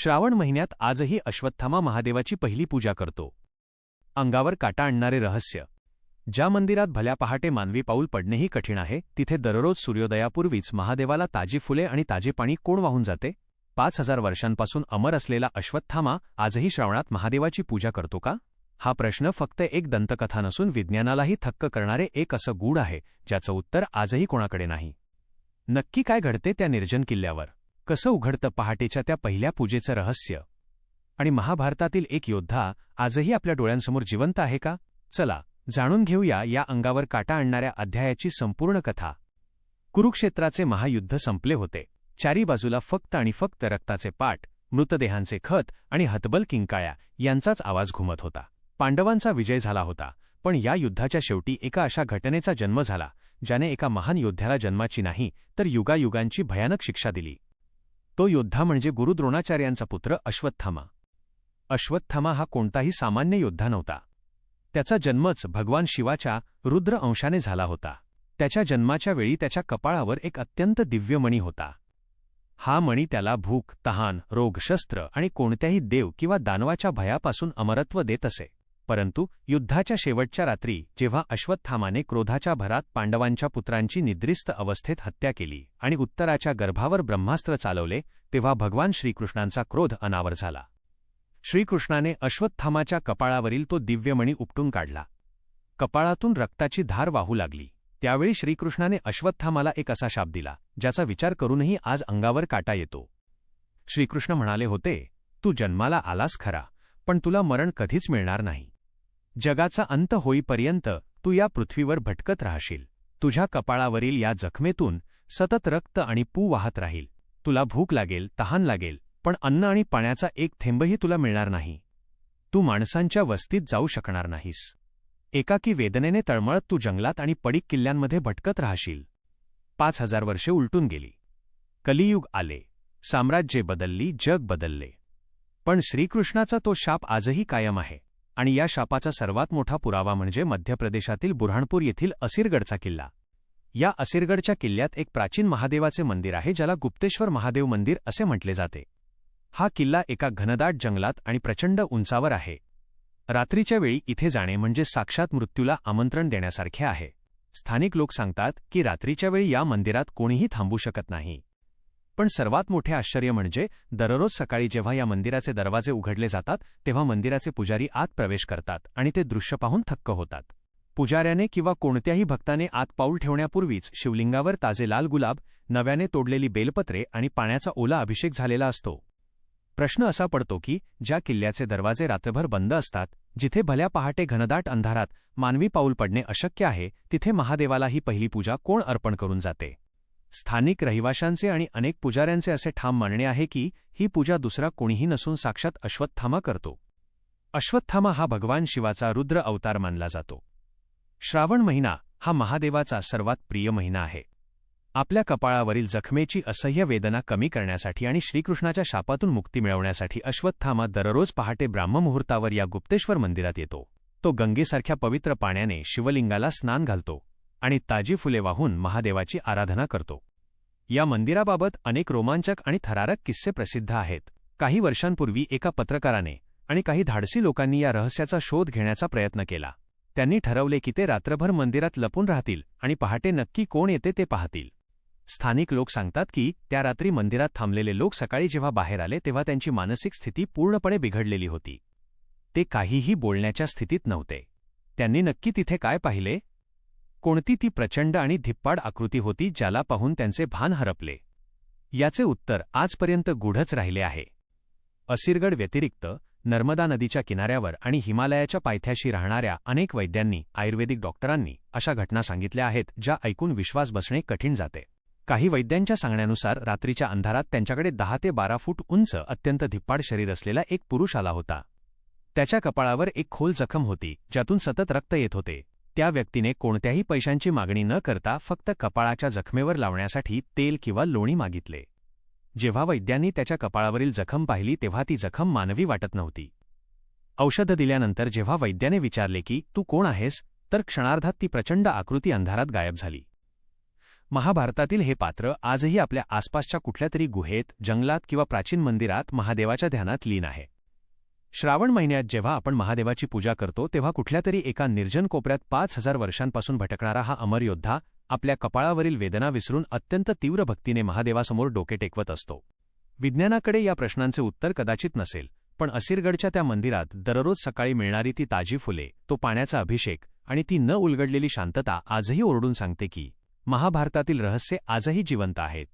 श्रावण महिन्यात आजही अश्वत्थामा महादेवाची पहिली पूजा करतो. अंगावर काटा आणणारे रहस्य. ज्या मंदिरात भल्या पहाटे मानवी पाऊल पडणेही कठीण आहे, तिथे दररोज सूर्योदयापूर्वीच महादेवाला ताजी फुले आणि ताजे पाणी कोण वाहून जाते? 5000 वर्षांपासून अमर असलेला अश्वत्थामा आजही श्रावणात महादेवाची पूजा करतो का? हा प्रश्न फक्त एक दंतकथा नसून विज्ञानालाही थक्क करणारे एक असं गूढ आहे, ज्याचं उत्तर आजही कोणाकडे नाही. नक्की काय घडते त्या निर्जन किल्ल्यावर? कसं उघडतं पहाटेच्या त्या पहिल्या पूजेचं रहस्य? आणि महाभारतातील एक योद्धा आजही आपल्या डोळ्यांसमोर जिवंत आहे का? चला जाणून घेऊया या अंगावर काटा आणणाऱ्या अध्यायाची संपूर्ण कथा. कुरुक्षेत्राचे महायुद्ध संपले होते. चारी बाजूला फक्त आणि फक्त रक्ताचे पाट, मृतदेहांचे खत आणि हतबल किंकाळ्या यांचाच आवाज घुमत होता. पांडवांचा विजय झाला होता, पण या युद्धाच्या शेवटी एका अशा घटनेचा जन्म झाला, ज्याने एका महान योद्ध्याला जन्माची नाही तर युगायुगांची भयानक शिक्षा दिली. तो योद्धा म्हणजे गुरु द्रोणाचार्यांचा पुत्र अश्वत्थामा. अश्वत्थामा हा कोणताही सामान्य योद्धा नव्हता. त्याचा जन्मच भगवान शिवाच्या रुद्र अंशाने झाला होता. त्याच्या जन्माच्या वेळी त्याच्या कपाळावर एक अत्यंत दिव्य मणी होता. हा मणी त्याला भूक, तहान, रोग, शस्त्र आणि कोणत्याही देव किंवा दानवाच्या भयापासून अमरत्व देत असे. परंतु युद्धाच्या शेवटच्या रात्री जेव्हा अश्वत्थामाने क्रोधाच्या भरात पांडवांच्या पुत्रांची निद्रिस्त अवस्थेत हत्या केली आणि उत्तराच्या गर्भावर ब्रह्मास्त्र चालवले, तेव्हा भगवान श्रीकृष्णांचा क्रोध अनावर झाला. श्रीकृष्णाने अश्वत्थामाच्या कपाळावरील तो दिव्यमणी उपटून काढला. कपाळातून रक्ताची धार वाहू लागली. त्यावेळी श्रीकृष्णाने अश्वत्थामाला एक असा शाप दिला, ज्याचा विचार करूनही आज अंगावर काटा येतो. श्रीकृष्ण म्हणाले होते, तू जन्माला आलास खरा, पण तुला मरण कधीच मिळणार नाही. जगाचा अंत होईपर्यंत तू या पृथ्वीवर भटकत राहशील. तुझ्या कपाळावरील या जखमेतून सतत रक्त आणि पू वाहत राहील. तुला भूक लागेल, तहान लागेल, पण अन्न आणि पाण्याचा एक थेंबही तुला मिळणार नाही. तू माणसांच्या वस्तीत जाऊ शकणार नाहीस. एकाकी वेदनेने तळमळत तू जंगलात आणि पडीक किल्ल्यांमध्ये भटकत राहशील. 5000 वर्षे उलटून गेली. कलियुग आले. साम्राज्ये बदलली, जग बदलले. पण श्रीकृष्णाचा तो शाप आजही कायम आहे. आणि या शापाचा सर्वात मोठा पुरावा म्हणजे मध्य प्रदेशातील बुऱ्हाणपूर येथील असिरगडचा किल्ला. या असिरगडच्या किल्ल्यात एक प्राचीन महादेवाचे मंदिर आहे, ज्याला गुप्तेश्वर महादेव मंदिर असे म्हटले जाते. हा किल्ला एका घनदाट जंगलात आणि प्रचंड उंचावर आहे. रात्रीच्या वेळी इथे जाणे म्हणजे साक्षात मृत्यूला आमंत्रण देण्यासारखे आहे. स्थानिक लोक सांगतात की रात्रीच्या वेळी या मंदिरात कोणीही थांबू शकत नाही. पण सर्वात मोठे आश्चर्य म्हणजे दररोज सकाळी जेव्हा या मंदिराचे दरवाजे उघडले जातात, तेव्हा मंदिराचे पुजारी आत प्रवेश करतात आणि ते दृश्य पाहून थक्क होतात. पुजाऱ्याने किंवा कोणत्याही भक्ताने आत पाऊल ठेवण्यापूर्वीच शिवलिंगावर ताजे लाल गुलाब, नव्याने तोडलेली बेलपत्रे आणि पाण्याचा ओला अभिषेक झालेला असतो. प्रश्न असा पडतो की ज्या किल्ल्याचे दरवाजे रात्रभर बंद असतात, जिथे भल्या पहाटे घनदाट अंधारात मानवी पाऊल पडणे अशक्य आहे, तिथे महादेवाला ही पहिली पूजा कोण अर्पण करून जाते? स्थानिक रहिवाशांचे आणि अनेक पुजाऱ्यांचे असे ठाम मानणे आहे की ही पूजा दुसरा कोणीही नसून साक्षात अश्वत्थामा करतो. अश्वत्थामा हा भगवान शिवाचा रुद्र अवतार मानला जातो. श्रावण महिना हा महादेवाचा सर्वात प्रिय महिना आहे. आपल्या कपाळावरील जखमेची असह्य वेदना कमी करण्यासाठी आणि श्रीकृष्णाच्या शापातून मुक्ती मिळवण्यासाठी अश्वत्थामा दररोज पहाटे ब्राह्ममुहूर्तावर या गुप्तेश्वर मंदिरात येतो. तो गंगेसारख्या पवित्र पाण्याने शिवलिंगाला स्नान घालतो आणि ताजी फुले वाहून महादेवाची आराधना करतो. या मंदिराबाबत अनेक रोमांचक आणि थरारक किस्से प्रसिद्ध आहेत. काही वर्षांपूर्वी एका पत्रकाराने आणि काही धाडसी लोकांनी या रहस्याचा शोध घेण्याचा प्रयत्न केला. त्यांनी ठरवले की ते रात्रभर मंदिरात लपून राहतील आणि पहाटे नक्की कोण येते ते पाहतील. स्थानिक लोक सांगतात की त्या रात्री मंदिरात थांबलेले लोक सकाळी जेव्हा बाहेर आले तेव्हा त्यांची मानसिक स्थिती पूर्णपणे बिघडलेली होती. ते काहीही बोलण्याच्या स्थितीत नव्हते. त्यांनी नक्की तिथे काय पाहिले? कोणती ती प्रचंड आणि धिप्पाड आकृती होती ज्याला पाहून त्यांचे भान हरपले? याचे उत्तर आजपर्यंत गूढच राहिले आहे. असिरगड व्यतिरिक्त नर्मदा नदीच्या किनाऱ्यावर आणि हिमालयाच्या पायथ्याशी राहणाऱ्या अनेक वैद्यांनी, आयुर्वेदिक डॉक्टरांनी अशा घटना सांगितल्या आहेत ज्या ऐकून विश्वास बसणे कठीण जाते. काही वैद्यांच्या सांगण्यानुसार रात्रीच्या अंधारात त्यांच्याकडे 10 ते 12 फूट उंच अत्यंत धिप्पाड शरीर असलेला एक पुरुष आला होता. त्याच्या कपाळावर एक खोल जखम होती, ज्यातून सतत रक्त येत होते. त्या व्यक्तीने कोणत्याही पैशांची मागणी न करता फक्त कपाळाच्या जखमेवर लावण्यासाठी तेल किंवा लोणी मागितले. जेव्हा वैद्यांनी त्याच्या कपाळावरील जखम पाहिली तेव्हा ती जखम मानवी वाटत नव्हती. औषध दिल्यानंतर जेव्हा वैद्याने विचारले की तू कोण आहेस, तर क्षणार्धात ती प्रचंड आकृती अंधारात गायब झाली. महाभारतातील हे पात्र आजही आपल्या आसपासच्या कुठल्यातरी गुहेत, जंगलात किंवा प्राचीन मंदिरात महादेवाच्या ध्यानात लीन आहे. श्रावण महिन्यात जेव्हा आपण महादेवाची पूजा करतो तेव्हा कुठल्यातरी एका निर्जन कोपऱ्यात 5000 वर्षांपासून भटकणारा हा अमर योद्धा आपल्या कपाळावरील वेदना विसरून अत्यंत तीव्र भक्तीने महादेवासमोर डोके टेकवत असतो. विज्ञानाकडे या प्रश्नांचे उत्तर कदाचित नसेल, पण असीरगडच्या त्या मंदिरात दररोज सकाळी मिळणारी ती ताजी फुले, तो पाण्याचा अभिषेक आणि ती न उलगडलेली शांतता आजही ओरडून सांगते की महाभारतातील रहस्ये आजही जिवंत आहेत.